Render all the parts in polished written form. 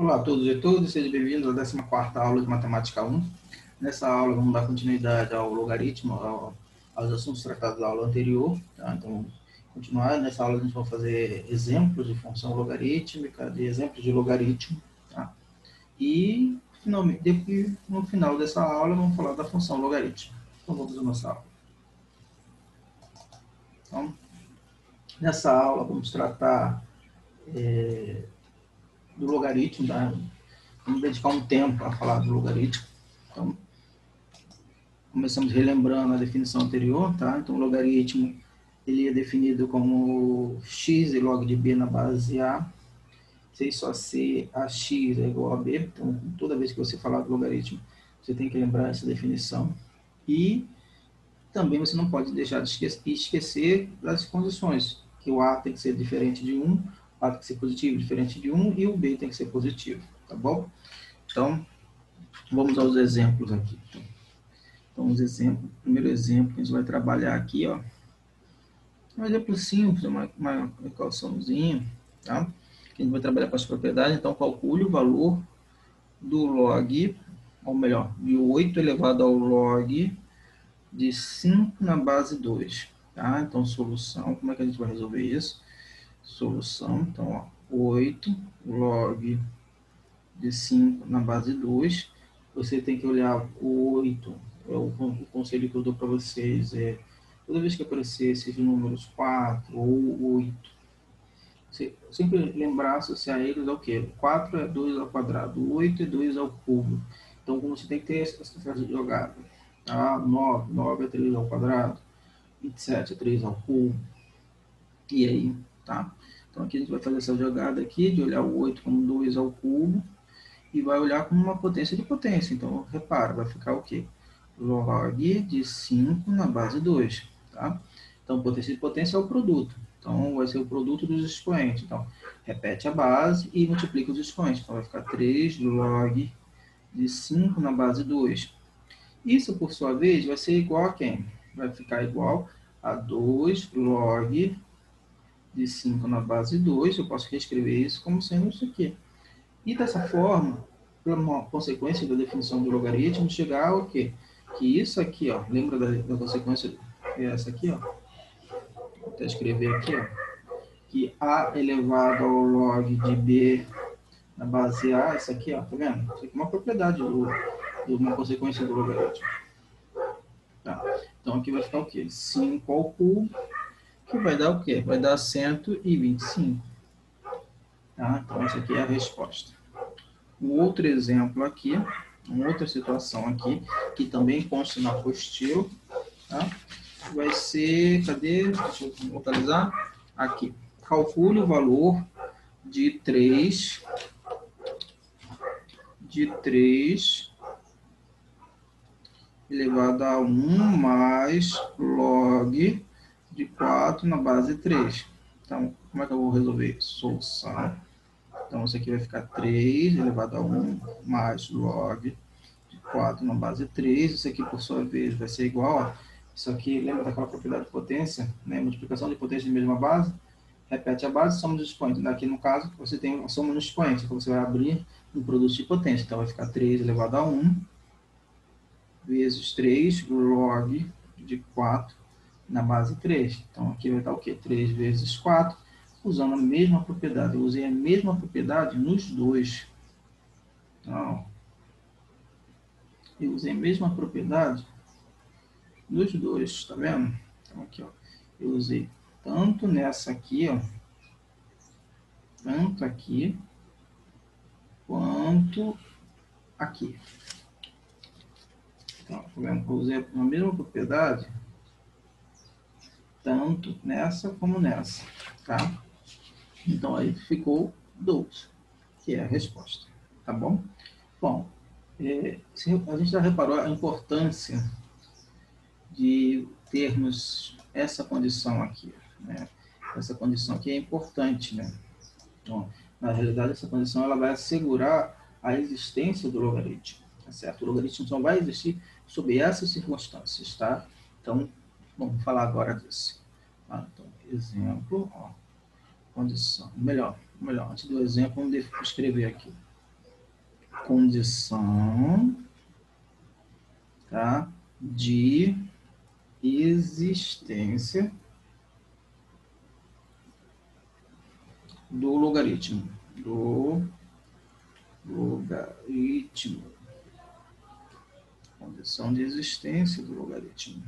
Olá a todos e todas, sejam bem-vindos à 14ª aula de Matemática 1. Nessa aula vamos dar continuidade ao logaritmo, aos assuntos tratados da aula anterior. Tá? Então, vamos continuar. Nessa aula a gente vai fazer exemplos de função logarítmica, de exemplos de logaritmo. Tá? E, finalmente, no final dessa aula, vamos falar da função logarítmica. Então, vamos à nossa aula. Então, nessa aula vamos tratar do logaritmo, tá? Vamos dedicar um tempo a falar do logaritmo. Então, começamos relembrando a definição anterior, tá? Então, o logaritmo ele é definido como x e log de b na base a, se só c, ax é igual a b. Então, toda vez que você falar do logaritmo, você tem que lembrar essa definição. E também você não pode deixar de esquecer das condições, que o a tem que ser diferente de 1, o a tem que ser positivo diferente de 1 e o b tem que ser positivo, tá bom? Então, vamos aos exemplos aqui. Então, o primeiro exemplo que a gente vai trabalhar aqui, ó, um exemplo simples, uma equaçãozinha, tá? Que a gente vai trabalhar com as propriedades. Então, calcule o valor do log, ou melhor, de 8 elevado ao log de 5 na base 2, tá? Então, solução, como é que a gente vai resolver isso? Solução, então, ó, 8 log de 5 na base 2. Você tem que olhar o 8, o conselho que eu dou para vocês é, toda vez que aparecer esses números 4 ou 8, você sempre lembrar, associar eles ao quê? 4 é 2 ao quadrado, 8 é 2 ao cubo. Então, você tem que ter essa jogada. Tá? 9 é 3 ao quadrado, 27 é 3 ao cubo. E aí, tá? Então, aqui a gente vai fazer essa jogada aqui, de olhar o 8 como 2 ao cubo, e vai olhar como uma potência de potência. Então, repara, vai ficar o quê? Log de 5 na base 2, tá? Então, potência de potência é o produto. Então, vai ser o produto dos expoentes. Então, repete a base e multiplica os expoentes. Então, vai ficar 3 log de 5 na base 2. Isso, por sua vez, vai ser igual a quem? Vai ficar igual a 2 log de 5 na base 2. Eu posso reescrever isso como sendo isso aqui. E dessa forma, por uma consequência da definição do logaritmo, chegar ao quê? Que isso aqui, ó, lembra da consequência, é essa aqui, ó. Vou até escrever aqui, ó. Que a elevado ao log de b na base a, isso aqui, ó, tá vendo? Isso aqui é uma propriedade de uma consequência do logaritmo. Tá. Então aqui vai ficar o quê? 5 ao cubo, que vai dar o quê? Vai dar 125. Tá? Então essa aqui é a resposta. Um outro exemplo aqui, uma outra situação aqui, que também consta na apostila, tá? Vai ser, cadê? Deixa eu localizar. Aqui. Calcule o valor de 3 elevado a 1 mais log de 4 na base 3. Então, como é que eu vou resolver isso? Solução. Então, isso aqui vai ficar 3 elevado a 1 mais log de 4 na base 3. Isso aqui, por sua vez, vai ser igual a... Isso aqui, lembra daquela propriedade de potência? Né? Multiplicação de potência de mesma base. Repete a base, soma dos expoentes. Aqui, no caso, você tem a soma nos expoentes. Então, você vai abrir um produto de potência. Então, vai ficar 3 elevado a 1 vezes 3 log de 4 na base 3. Então, aqui vai estar o quê? 3 vezes 4, usando a mesma propriedade. Eu usei a mesma propriedade nos dois. Então, eu usei a mesma propriedade nos dois, tá vendo? Então, aqui, ó, eu usei tanto nessa aqui, ó, tanto aqui, quanto aqui. Então, tá vendo? Eu usei a mesma propriedade tanto nessa como nessa, tá? Então, aí ficou 2, que é a resposta, tá bom? Bom, a gente já reparou a importância de termos essa condição aqui, né? Essa condição aqui é importante, né? Então, na realidade, essa condição ela vai assegurar a existência do logaritmo, tá certo? O logaritmo só vai existir sob essas circunstâncias, tá? Então, vamos falar agora disso. Tá? Então, exemplo, ó, condição. Melhor, antes do exemplo, vamos escrever aqui. condição, tá, de existência do logaritmo. Condição de existência do logaritmo.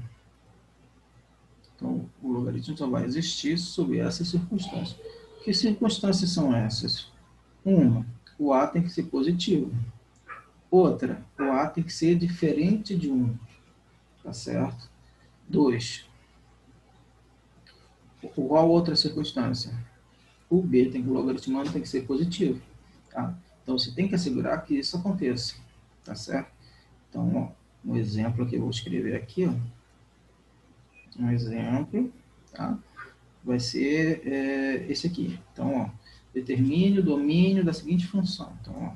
Então, o logaritmo só vai existir sob essas circunstâncias. Que circunstâncias são essas? Uma, o A tem que ser positivo. Outra, o A tem que ser diferente de 1. Tá certo? 2. Qual outra circunstância? O B, o logaritmando tem que ser positivo. Tá? Então, você tem que assegurar que isso aconteça. Tá certo? Então, ó, um exemplo que eu vou escrever aqui, ó. Um exemplo, tá? Vai ser esse aqui. Então, ó, determine o domínio da seguinte função. Então, ó,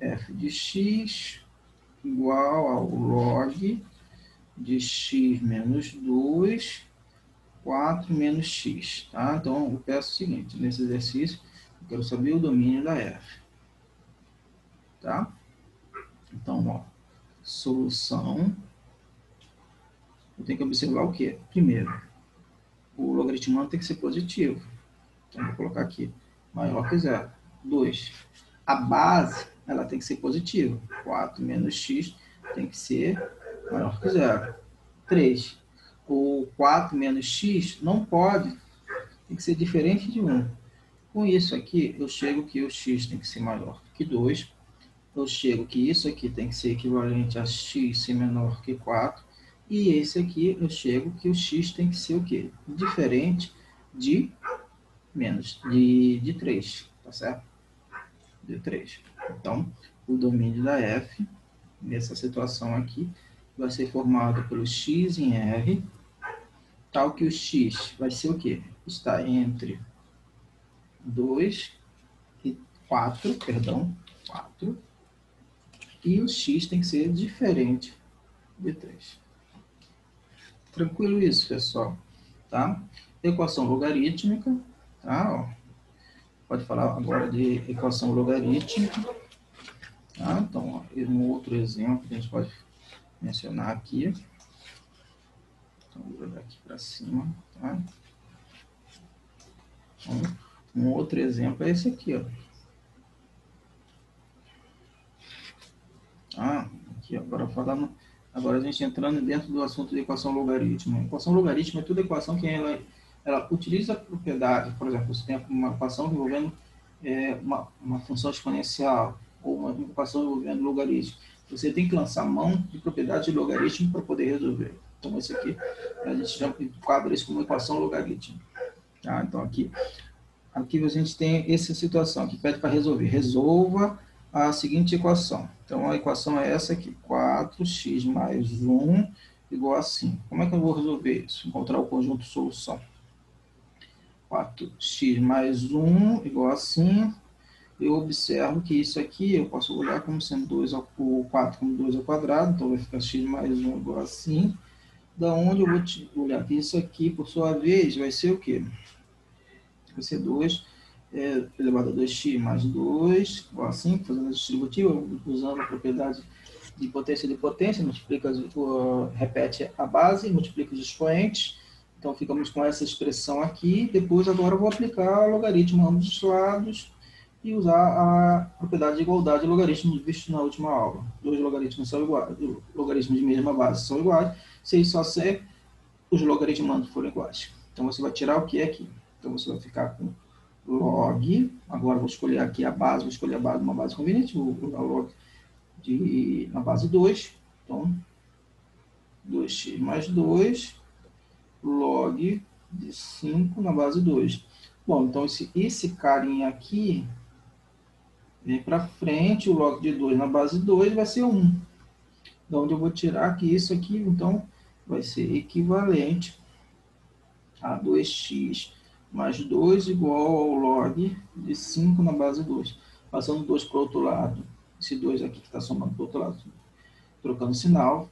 f de x igual ao log de x menos 2, 4 menos x. Tá? Então, eu peço o seguinte, nesse exercício, eu quero saber o domínio da f. Tá? Então, ó, solução. Eu tenho que observar o quê? Primeiro, o logaritmando tem que ser positivo. Então, vou colocar aqui, maior que zero. 2. A base, ela tem que ser positiva. 4 menos x tem que ser maior que zero. 3. O 4 menos x não pode, tem que ser diferente de 1. Com isso aqui, eu chego que o x tem que ser maior que 2. Eu chego que isso aqui tem que ser equivalente a x ser menor que 4. E esse aqui, eu chego que o x tem que ser o quê? Diferente de de 3, tá certo? De 3. Então, o domínio da f, nessa situação aqui, vai ser formado pelo x em R, tal que o x vai ser o quê? Está entre 2 e 4, perdão, 4, e o x tem que ser diferente de 3. Tranquilo isso, pessoal? Tá? Equação logarítmica, tá? Ó, pode falar agora de equação logarítmica. Tá? Então, ó, um outro exemplo que a gente pode mencionar aqui. Então, vou jogar aqui para cima. Tá? Então, um outro exemplo é esse aqui. Ó. Aqui, agora falando. Agora a gente entrando dentro do assunto de equação logarítmica. Equação logarítmica é toda equação que ela utiliza a propriedade. Por exemplo, você tem uma equação envolvendo uma função exponencial ou uma equação envolvendo logaritmo. Você tem que lançar mão de propriedade de logaritmo para poder resolver. Então, esse aqui, a gente já enquadra isso como equação logarítmica. Tá? Então, aqui a gente tem essa situação que pede para resolver. Resolva a seguinte equação. Então, a equação é essa aqui. 4x mais 1 igual a 5. Como é que eu vou resolver isso? Encontrar o conjunto solução. 4x mais 1 igual a 5. Eu observo que isso aqui eu posso olhar como sendo 2 o 4 como 2 ao quadrado. Então, vai ficar x mais 1 igual a 5. Da onde eu vou olhar que isso aqui, por sua vez, vai ser o quê? Vai ser 2 elevado a 2x mais 2, igual a 5, fazendo a distributiva, usando a propriedade de potência, multiplica, repete a base, multiplica os expoentes. Então, ficamos com essa expressão aqui. Depois, agora, eu vou aplicar o logaritmo a ambos os lados e usar a propriedade de igualdade de logaritmos visto na última aula. Dois logaritmos são iguais, logaritmos de mesma base são iguais, se só se os logaritmandos forem iguais. Então, você vai tirar o que é aqui. Então, você vai ficar com log, agora vou escolher aqui a base, vou escolher a base, uma base conveniente, vou colocar log na base 2, então 2x mais 2, log de 5 na base 2. Bom, então esse carinha aqui, vem para frente, o log de 2 na base 2 vai ser 1. De onde eu vou tirar que isso aqui, então, vai ser equivalente a 2x mais 2 igual ao log de 5 na base 2. Passando 2 para o outro lado, esse 2 aqui que está somando para o outro lado, trocando sinal,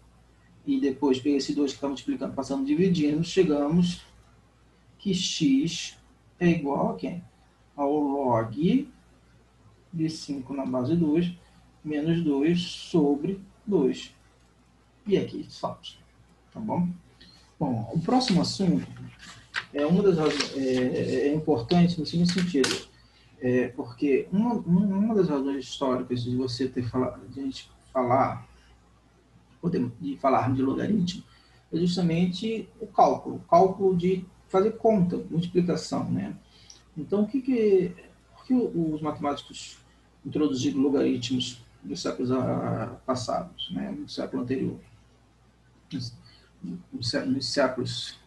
e depois pegar esse 2 que está multiplicando, passando dividindo, chegamos que x é igual a quem? Ao log de 5 na base 2, menos 2 sobre 2. E aqui saltos, tá bom? Bom, o próximo assunto é uma das é importante no seguinte sentido, porque uma das razões históricas de você ter falado, de a gente falar, de falar de logaritmo, é justamente o cálculo de fazer conta, multiplicação, né? Então, por que os matemáticos introduziram logaritmos dos séculos passados, né? Do século anterior? Nos séculos.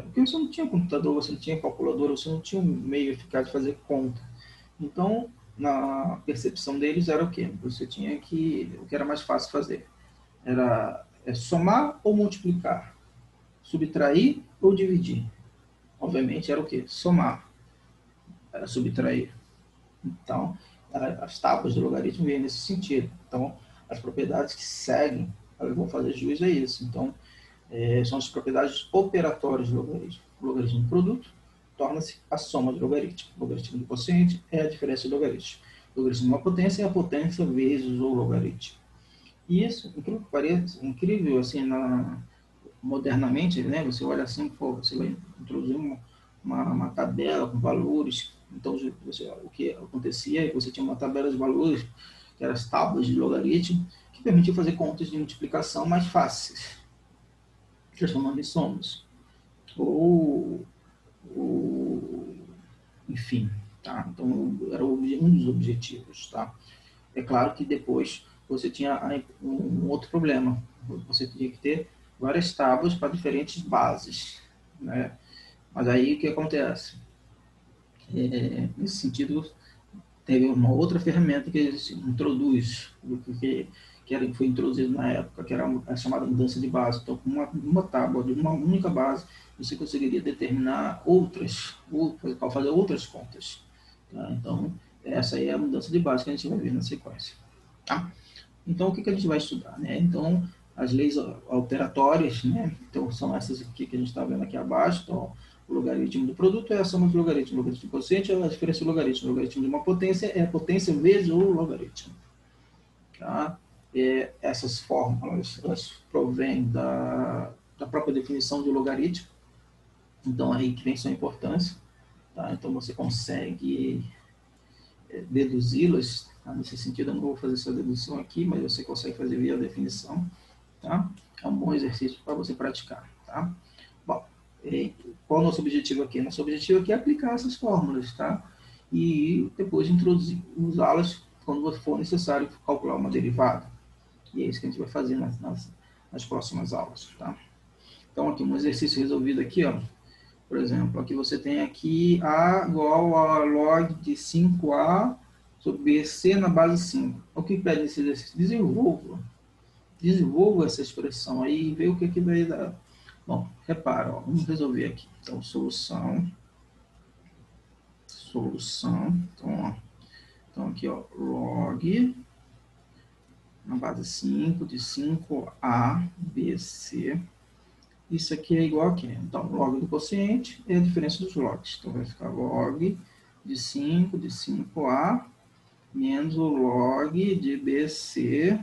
Porque você não tinha computador, você não tinha calculadora, você não tinha um meio eficaz de fazer conta. Então, na percepção deles era o quê? Você tinha o que era mais fácil fazer? Era somar ou multiplicar? Subtrair ou dividir? Obviamente era o quê? Somar. Era subtrair. Então, as tábuas do logaritmo vêm nesse sentido. Então, as propriedades que seguem, eu vou fazer jus a isso. Então, são as propriedades operatórias do logaritmo. O logaritmo do produto torna-se a soma do logaritmo. O logaritmo do quociente é a diferença do logaritmo. O logaritmo de uma potência é a potência vezes o logaritmo. E isso, incrível que pareça, incrível assim, modernamente, né? Você olha assim, pô, você vai introduzir uma tabela com valores. Então, o que acontecia é que você tinha uma tabela de valores, que eram as tábuas de logaritmo, que permitia fazer contas de multiplicação mais fáceis, transformando em somas. Enfim, tá? Então, era um dos objetivos, tá? É claro que depois você tinha um outro problema. Você tinha que ter várias tábuas para diferentes bases, né? Mas aí o que acontece? Nesse sentido, teve uma outra ferramenta que ele introduz, que foi introduzido na época, que era a chamada mudança de base. Então, com uma tábua de uma única base, você conseguiria determinar fazer outras contas. Tá? Então, essa aí é a mudança de base que a gente vai ver na sequência. Tá? Então, o que a gente vai estudar? Né? Então, as leis alteratórias, né? Então, são essas aqui que a gente está vendo aqui abaixo. Então, o logaritmo do produto é a soma do logaritmo. O logaritmo do quociente é a diferença do logaritmo. O logaritmo de uma potência é a potência vezes o logaritmo. Tá? Essas fórmulas, elas provêm da própria definição de logaritmo. Então, aí que vem sua importância. Tá? Então, você consegue deduzi-las. Tá? Nesse sentido, eu não vou fazer essa dedução aqui, mas você consegue fazer via definição. Tá? É um bom exercício para você praticar. Tá? Bom, qual é o nosso objetivo aqui? Nosso objetivo aqui é aplicar essas fórmulas, tá? E depois introduzir, usá-las quando for necessário calcular uma derivada. E é isso que a gente vai fazer nas próximas aulas, tá? Então, aqui um exercício resolvido aqui, ó. Por exemplo, aqui você tem aqui A igual a log de 5A sobre BC na base 5. O que pede esse exercício? Desenvolva essa expressão aí e vê o que vai dar. Bom, repara, ó, vamos resolver aqui. Então, solução. Então aqui, ó, log na base 5 de 5A, BC. Isso aqui é igual a quê? Então, log do quociente é a diferença dos logs. Então, vai ficar log de 5 de 5A menos o log de BC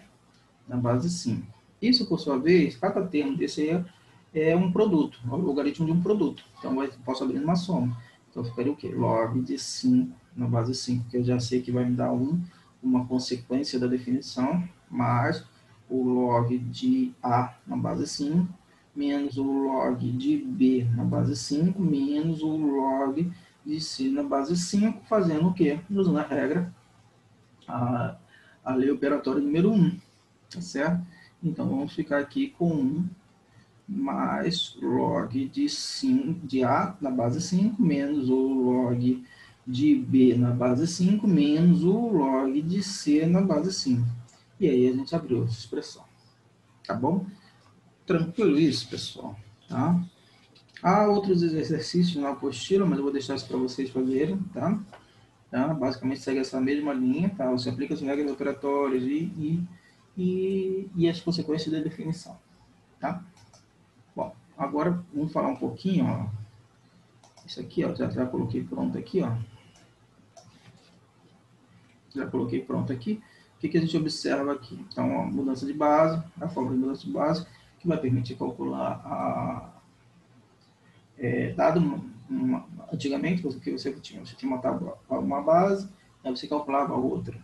na base 5. Isso, por sua vez, cada termo desse aí é um produto, é o logaritmo de um produto. Então, eu posso abrir uma soma. Então, ficaria o quê? Log de 5 na base 5, que eu já sei que vai me dar uma consequência da definição, mais o log de A na base 5, menos o log de B na base 5, menos o log de C na base 5, fazendo o quê? Usando a regra, a lei operatória número 1, tá certo? Então, vamos ficar aqui com 1 mais log de A na base 5, menos o log de B na base 5, menos o log de C na base 5. E aí a gente abriu essa expressão. Tá bom? Tranquilo isso, pessoal. Tá? Há outros exercícios na apostila, mas eu vou deixar isso para vocês fazerem. Tá? Basicamente segue essa mesma linha. Tá? Você aplica as regras operatórias e as consequências da definição. Tá? Bom, agora vamos falar um pouquinho, ó. Isso aqui, ó, já coloquei pronto aqui, ó. Já coloquei pronto aqui. o que a gente observa aqui? Então, a mudança de base, a fórmula de mudança de base, que vai permitir calcular dado antigamente, o que você tinha uma tábua, uma base, aí você calculava a outra.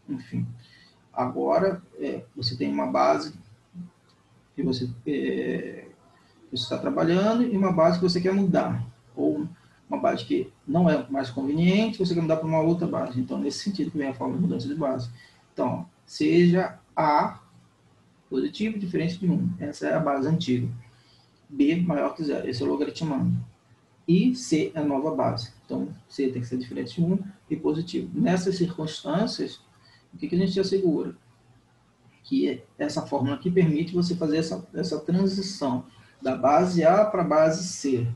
Enfim, agora você tem uma base que você está trabalhando e uma base que você quer mudar, ou uma base que não é mais conveniente, você quer mudar para uma outra base. Então, nesse sentido que vem a forma de mudança de base. Então, seja A positivo diferente de 1. Essa é a base antiga. B maior que 0. Esse é o logaritmando. E C é a nova base. Então, C tem que ser diferente de 1 e positivo. Nessas circunstâncias, o que a gente assegura? Que essa fórmula aqui permite você fazer essa transição da base A para a base C.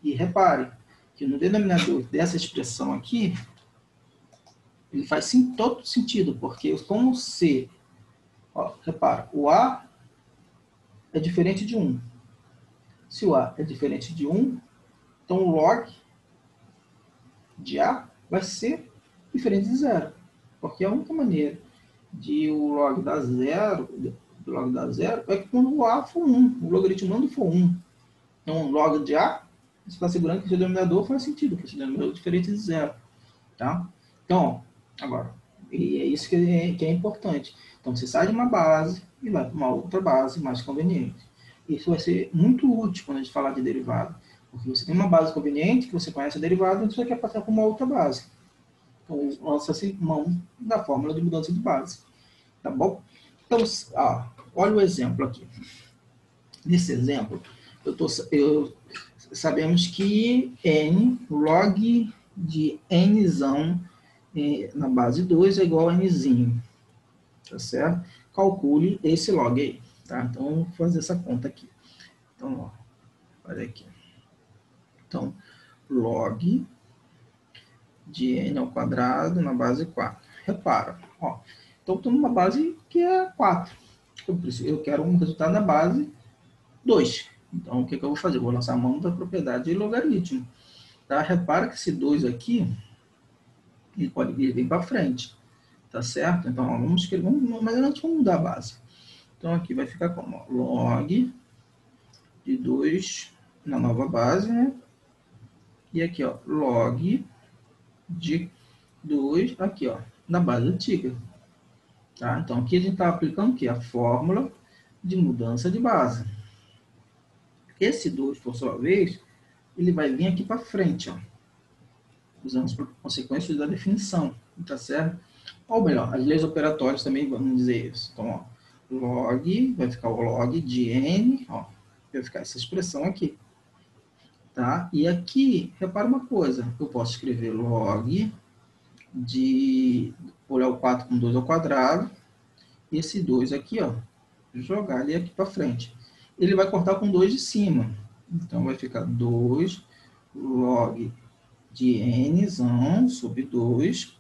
E repare que no denominador dessa expressão aqui, ele faz sim, todo sentido, porque como C, repara, o A é diferente de 1. Se o A é diferente de 1, então o log de A vai ser diferente de 0. Porque a única maneira de o log dar 0, é que quando o A for 1, o logaritmando for 1. Então, o log de A, você está assegurando que o seu denominador faz sentido, que o seu denominador é diferente de 0. Tá? Então, agora, e é isso que é importante. Então, você sai de uma base e vai para uma outra base mais conveniente. Isso vai ser muito útil quando a gente falar de derivada. Porque você tem uma base conveniente, que você conhece a derivada, e você quer passar para uma outra base. Então, lança-se mão da fórmula de mudança de base. Tá bom? Então, olha o exemplo aqui. Nesse exemplo, sabemos que n, log de nzão na base 2 é igual a nzinho. Tá certo? Calcule esse log aí. Tá? Então, vamos fazer essa conta aqui. Então, olha aqui. Então, log de n ao quadrado na base 4. Repara, então estou numa base que é 4. Eu quero um resultado na base 2. Então, o que eu vou fazer? Eu vou lançar a mão da propriedade de logaritmo. Tá? Repara que esse 2 aqui, ele pode vir para frente. Tá certo? Então, vamos escrever, mas antes vamos mudar a base. Então, aqui vai ficar como? Log de 2 na nova base, né? E aqui, log de 2 aqui, na base antiga. Tá? Então, aqui a gente está aplicando o quê? A fórmula de mudança de base. Esse 2, por sua vez, ele vai vir aqui para frente, usando as consequências da definição, tá certo? Ou melhor, as leis operatórias também vão dizer isso. Então, log, vai ficar o log de n, vai ficar essa expressão aqui. Tá? E aqui, repara uma coisa, eu posso escrever log de olhar o 4 com 2 ao quadrado, e esse 2 aqui, jogar ele aqui para frente. Ele vai cortar com 2 de cima. Então, vai ficar 2 log de nzão sobre 2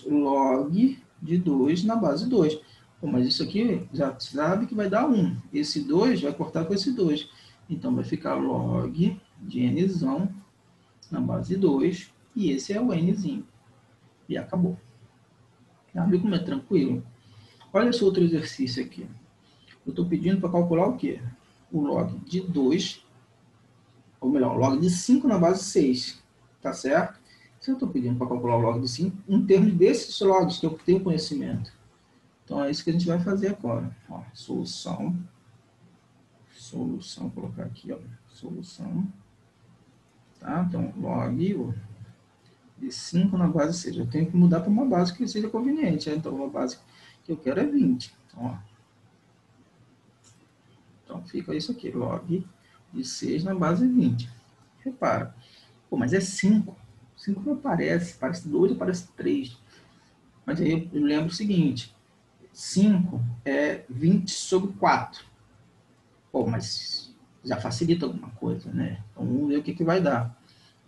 log de 2 na base 2. Mas isso aqui já sabe que vai dar 1. Esse 2 vai cortar com esse 2. Então, vai ficar log de nzão na base 2. E esse é o nzinho. E acabou. Já viu como é tranquilo? Olha esse outro exercício aqui. Eu estou pedindo para calcular o quê? O log de 2, ou melhor, o log de 5 na base 6. Tá certo? Se eu estou pedindo para calcular o log de 5, em termos desses logs que eu tenho conhecimento. Então, é isso que a gente vai fazer agora. Solução, vou colocar aqui, solução. Tá? Então, log de 5 na base 6. Eu tenho que mudar para uma base que seja conveniente. Então, uma base que eu quero é 20. Então, fica isso aqui, log de 6 na base 20. Repara, mas é 5. 5 não aparece, parece 2 ou parece 3. Mas aí eu lembro o seguinte, 5 é 20 sobre 4. Mas já facilita alguma coisa, né? Então, vamos ver o que vai dar.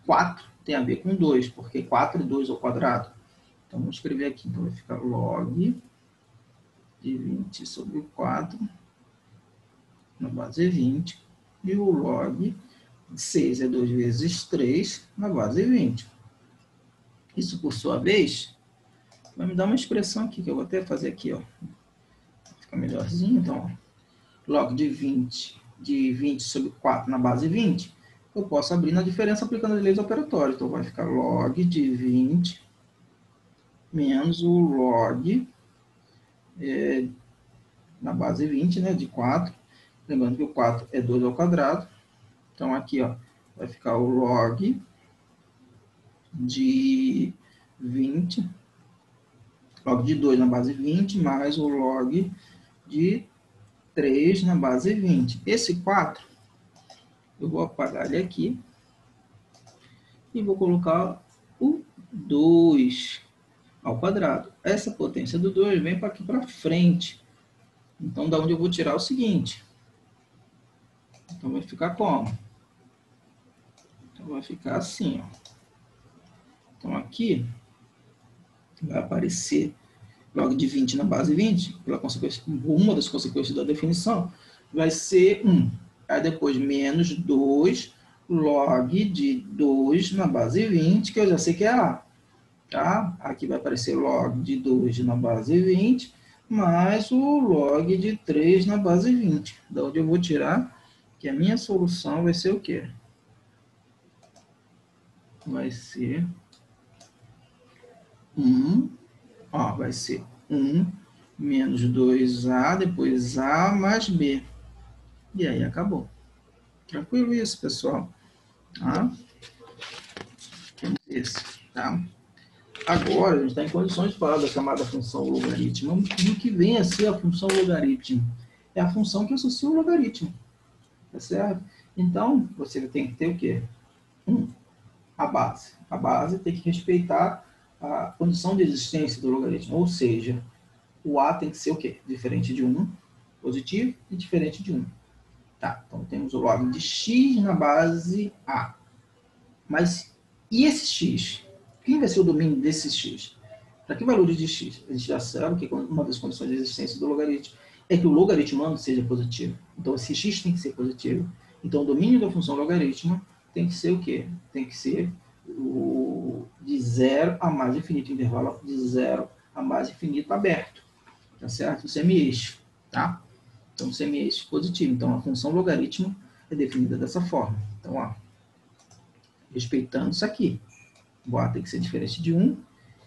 4 tem a ver com 2, porque 4 é 2 ao quadrado. Então, vamos escrever aqui. Então, vai ficar log de 20 sobre 4 na base 20. E o log de 6 é 2 vezes 3 na base 20. Isso, por sua vez, vai me dar uma expressão aqui, que eu vou até fazer aqui, ó. Fica melhorzinho, então, ó. Log de 20 sobre 4 na base 20, eu posso abrir na diferença aplicando as leis operatórias. Então, vai ficar log de 20 menos o log na base 20, né, de 4. Lembrando que o 4 é 2 ao quadrado. Então, aqui, ó, vai ficar o log de 20, log de 2 na base 20, mais o log de 3 na base 20. Esse 4, eu vou apagar ele aqui e vou colocar o 2 ao quadrado. Essa potência do 2 vem para aqui para frente. Então, da onde eu vou tirar o seguinte? Então, vai ficar como? Então, vai ficar assim, ó. Então, aqui vai aparecer log de 20 na base 20, pela consequência, uma das consequências da definição, vai ser 1. Aí depois, menos 2 log de 2 na base 20, que eu já sei que é A. Tá? Aqui vai aparecer log de 2 na base 20, mais o log de 3 na base 20. Da onde eu vou tirar que a minha solução vai ser o quê? Vai ser 1, ó, vai ser 1 menos 2A, depois A mais B. E aí acabou. Tranquilo isso, pessoal? Tá? Esse, tá? Agora, a gente está em condições de falar da chamada função logaritmo. E o que vem a ser a função logaritmo? É a função que associa o logaritmo. Tá certo? Então, você tem que ter o quê? A base. A base tem que respeitar a condição de existência do logaritmo. Ou seja, o A tem que ser o quê? Diferente de 1, positivo, e diferente de 1. Tá, então temos o log de x na base A. Mas e esse x? Quem vai ser o domínio desse x? Para que valores de x? A gente já sabe que uma das condições de existência do logaritmo é que o logaritmando seja positivo. Então, esse x tem que ser positivo. Então, o domínio da função logaritmo tem que ser o quê? Tem que ser o de 0 a mais infinito, intervalo de 0 a mais infinito aberto. Tá certo? O semi-eixo, tá? Então, o semi-eixo positivo. Então, a função logaritmo é definida dessa forma. Então, ó, respeitando isso aqui, o A tem que ser diferente de 1.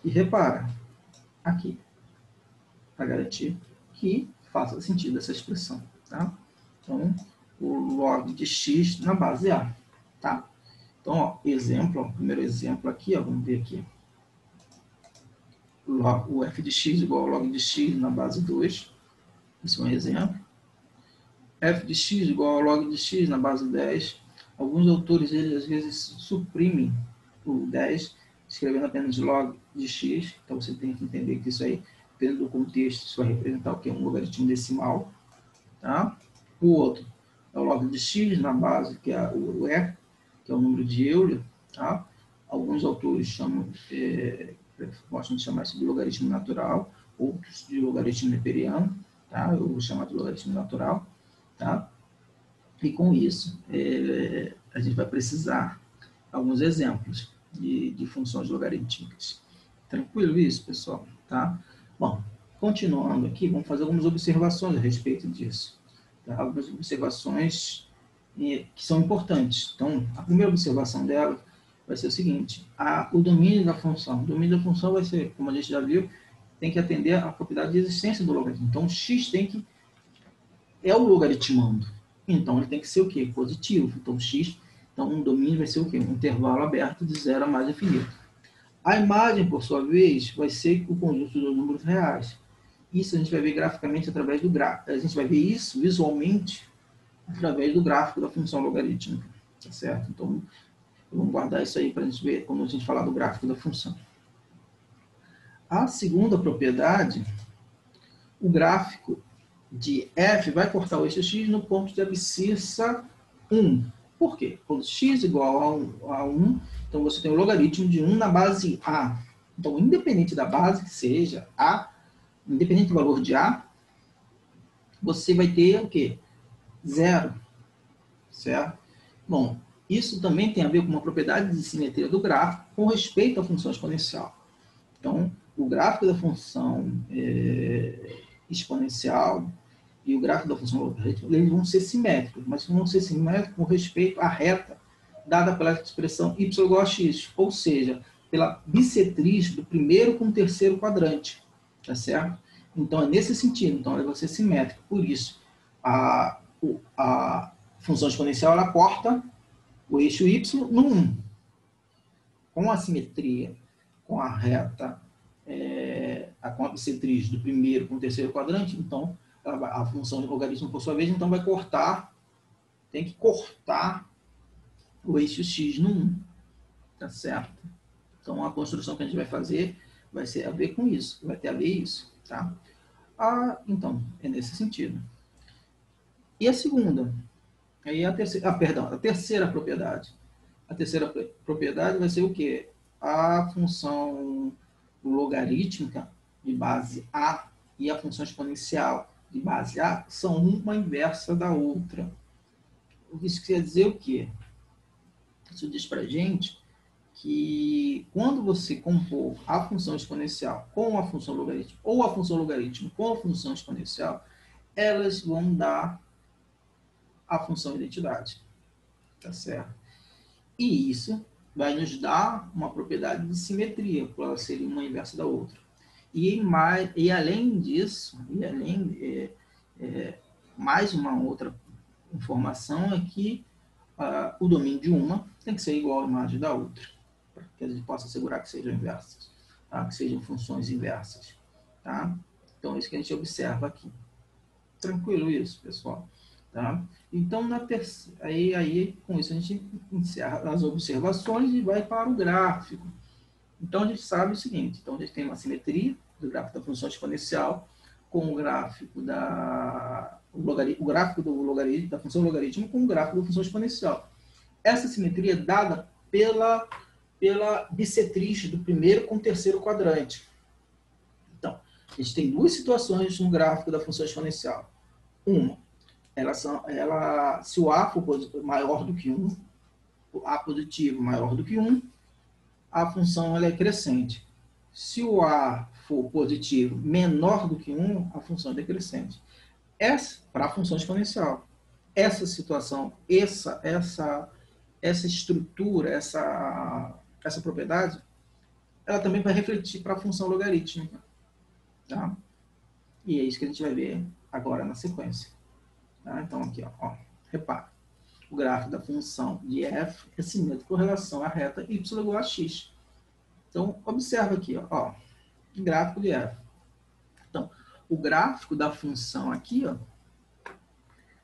E repara, aqui, para garantir que faça sentido essa expressão. Tá? Então, o log de x na base A. Tá? Então, ó, exemplo, ó, primeiro exemplo aqui, ó, vamos ver aqui. O f de x igual ao log de x na base 2. Esse é um exemplo. F de x igual ao log de x na base 10. Alguns autores, eles às vezes suprimem o 10, escrevendo apenas log de x. Então, você tem que entender que isso aí, dependendo do contexto, isso vai representar o que? Um logaritmo decimal. Tá? O outro é o log de x na base, que é o E, que é o número de Euler. Tá? Alguns autores chamam, gostam de chamar isso de logaritmo natural, outros de logaritmo neperiano. Tá? Eu vou chamar de logaritmo natural. Tá? E com isso, a gente vai precisar de alguns exemplos de funções logarítmicas. Tranquilo isso, pessoal? Tá? Bom, continuando aqui, vamos fazer algumas observações a respeito disso. Tá? Algumas observações que são importantes. Então, a primeira observação dela vai ser o seguinte: o domínio da função. O domínio da função vai ser, como a gente já viu, tem que atender à propriedade de existência do logaritmo. Então, x tem que é o logaritmando. Então, ele tem que ser o quê? Positivo. Então, x, então, um domínio vai ser o quê? Um intervalo aberto de 0 a mais infinito. A imagem, por sua vez, vai ser o conjunto dos números reais. Isso a gente vai ver graficamente através do gráfico. A gente vai ver isso visualmente através do gráfico da função logarítmica. Tá certo? Então, vamos guardar isso aí para a gente ver quando a gente falar do gráfico da função. A segunda propriedade, o gráfico de f vai cortar o eixo x no ponto de abscissa 1. Por quê? Quando x igual a 1, então você tem o logaritmo de 1 na base a. Então, independente da base que seja a, independente do valor de a, você vai ter o quê? 0. Certo? Bom, isso também tem a ver com uma propriedade de simetria do gráfico com respeito à função exponencial. Então, o gráfico da função exponencial e o gráfico da função logarítmica, eles vão ser simétricos, mas vão ser simétricos com respeito à reta dada pela expressão y igual a x, ou seja, pela bissetriz do primeiro com o terceiro quadrante, tá certo? Então, é nesse sentido, então, ela vai ser simétrica. Por isso, a função exponencial, ela corta o eixo y no 1. Com a simetria, com a reta, com a bissetriz do primeiro com o terceiro quadrante, então, a função de logaritmo, por sua vez, então vai cortar, tem que cortar o eixo x no 1, tá certo? Então, a construção que a gente vai fazer vai ter a ver com isso, vai ter a ver isso, tá? Então, é nesse sentido. E a segunda? Aí a terceira, a terceira propriedade. A terceira propriedade vai ser o quê? A função logarítmica de base A e a função exponencial de base A são uma inversa da outra. Isso quer dizer o quê? Isso diz para a gente que quando você compor a função exponencial com a função logarítmica ou a função logarítmica com a função exponencial, elas vão dar a função identidade. Tá certo? E isso vai nos dar uma propriedade de simetria, por ela ser uma inversa da outra. E além disso, mais uma outra informação é que o domínio de uma tem que ser igual à imagem da outra, para que a gente possa assegurar que sejam inversas, tá? Que sejam funções inversas. Tá? Então, é isso que a gente observa aqui. Tranquilo isso, pessoal? Tá? Então, aí, com isso, a gente encerra as observações e vai para o gráfico. Então, a gente sabe o seguinte, então a gente tem uma simetria do gráfico da função exponencial com o gráfico da função logarítmica com o gráfico da função exponencial. Essa simetria é dada pela bissetriz do primeiro com o terceiro quadrante. Então, a gente tem duas situações no gráfico da função exponencial. Uma, se o A for maior do que 1, o A positivo maior do que 1, a função ela é crescente. Se o A for positivo menor do que 1, a função é decrescente. Essa, para a função exponencial, essa situação, essa estrutura, essa propriedade, ela também vai refletir para a função logarítmica. Tá? E é isso que a gente vai ver agora na sequência. Tá? Então, aqui, ó, repara. O gráfico da função de f é simétrico com relação à reta y igual a x. Então, observa aqui, ó, o gráfico de f. Então, o gráfico da função aqui, ó,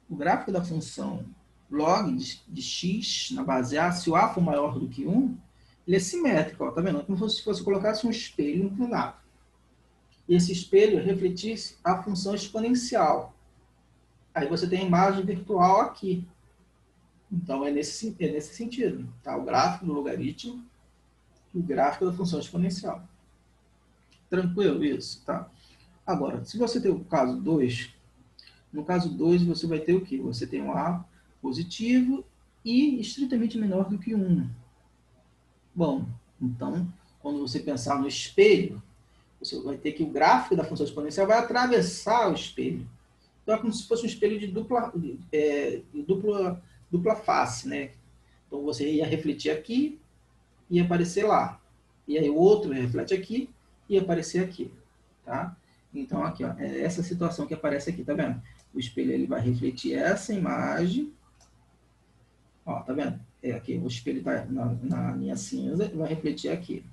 o gráfico da função log de x na base A, se o A for maior do que 1, ele é simétrico, ó, tá vendo? Como se você colocasse um espelho inclinado. E esse espelho refletisse a função exponencial. Aí você tem a imagem virtual aqui. Então, é nesse sentido. Tá? O gráfico do logaritmo e o gráfico da função exponencial. Tranquilo isso? Tá? Agora, se você tem o caso 2, no caso 2 você vai ter o quê? Você tem um A positivo e estritamente menor do que 1. Bom, então, quando você pensar no espelho, você vai ter que o gráfico da função exponencial vai atravessar o espelho. Então, é como se fosse um espelho de dupla face, né? Então, você ia refletir aqui e ia aparecer lá. E aí, o outro reflete aqui e ia aparecer aqui, tá? Então, aqui, ó, é essa situação que aparece aqui, tá vendo? O espelho ele vai refletir essa imagem. Ó, tá vendo? Aqui, o espelho está na linha cinza e vai refletir aqui.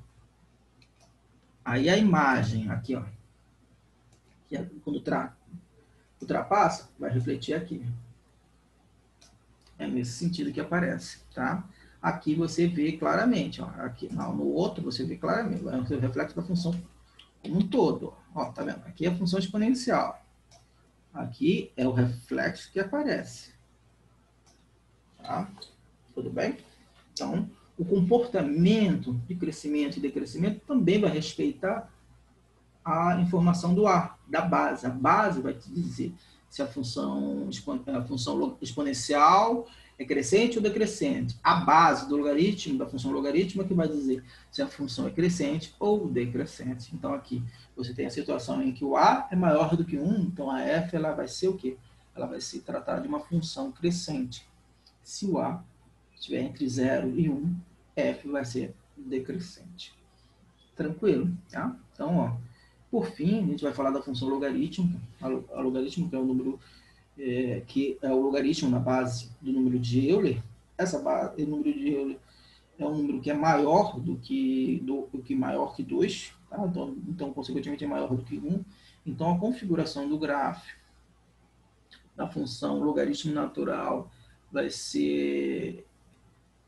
Aí, a imagem, aqui, ó, que quando ultrapassa, vai refletir aqui. É nesse sentido que aparece, tá? Aqui você vê claramente, ó. Aqui, não, no outro você vê claramente, vai ser o reflexo da função como um todo. Ó, tá vendo? Aqui é a função exponencial. Aqui é o reflexo que aparece. Tá? Tudo bem? Então, o comportamento de crescimento e decrescimento também vai respeitar a informação do A, da base. A base vai te dizer se a função exponencial é crescente ou decrescente. A base do logaritmo, da função logarítmica, que vai dizer se a função é crescente ou decrescente. Então, aqui você tem a situação em que o a é maior do que 1, então a f ela vai ser o quê? Ela vai se tratar de uma função crescente. Se o a estiver entre 0 e 1, f vai ser decrescente. Tranquilo, tá? Então, ó, por fim, a gente vai falar da função logarítmica. A logarítmica é o número que é o logaritmo na base do número de Euler. O número de Euler é um número que é maior do que maior que 2, tá? Então, consequentemente, é maior do que 1. Então, a configuração do gráfico da função logaritmo natural vai ser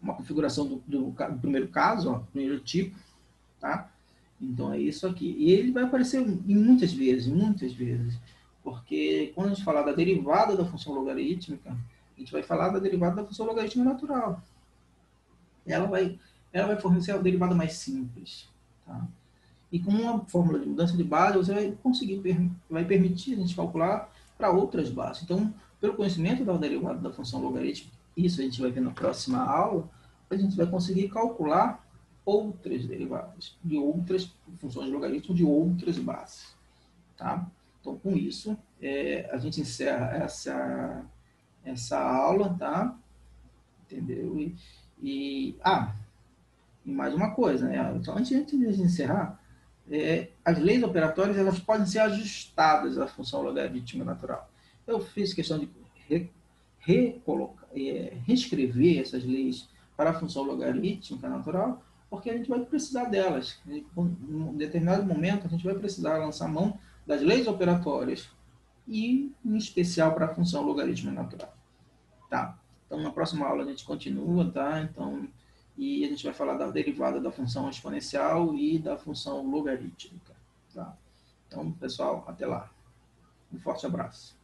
uma configuração do primeiro caso, ó, primeiro tipo, tá? Então, é isso aqui. E ele vai aparecer em muitas vezes, porque quando a gente falar da derivada da função logarítmica, a gente vai falar da derivada da função logarítmica natural. Ela vai fornecer a derivada mais simples, tá? E com uma fórmula de mudança de base, você vai conseguir, vai permitir a gente calcular para outras bases. Então, pelo conhecimento da derivada da função logarítmica, isso a gente vai ver na próxima aula, a gente vai conseguir calcular outras derivadas de outras funções de logaritmo de outras bases, tá? Então, com isso, a gente encerra essa aula, tá? Entendeu? E mais uma coisa, né? Então, antes de encerrar, as leis operatórias elas podem ser ajustadas à função logarítmica natural. Eu fiz questão de reescrever essas leis para a função logarítmica natural, porque a gente vai precisar delas. Em um determinado momento, a gente vai precisar lançar mão das leis operatórias e, em especial, para a função logarítmica natural. Tá? Então, na próxima aula a gente continua, tá? Então, e a gente vai falar da derivada da função exponencial e da função logarítmica, tá? Então, pessoal, até lá. Um forte abraço.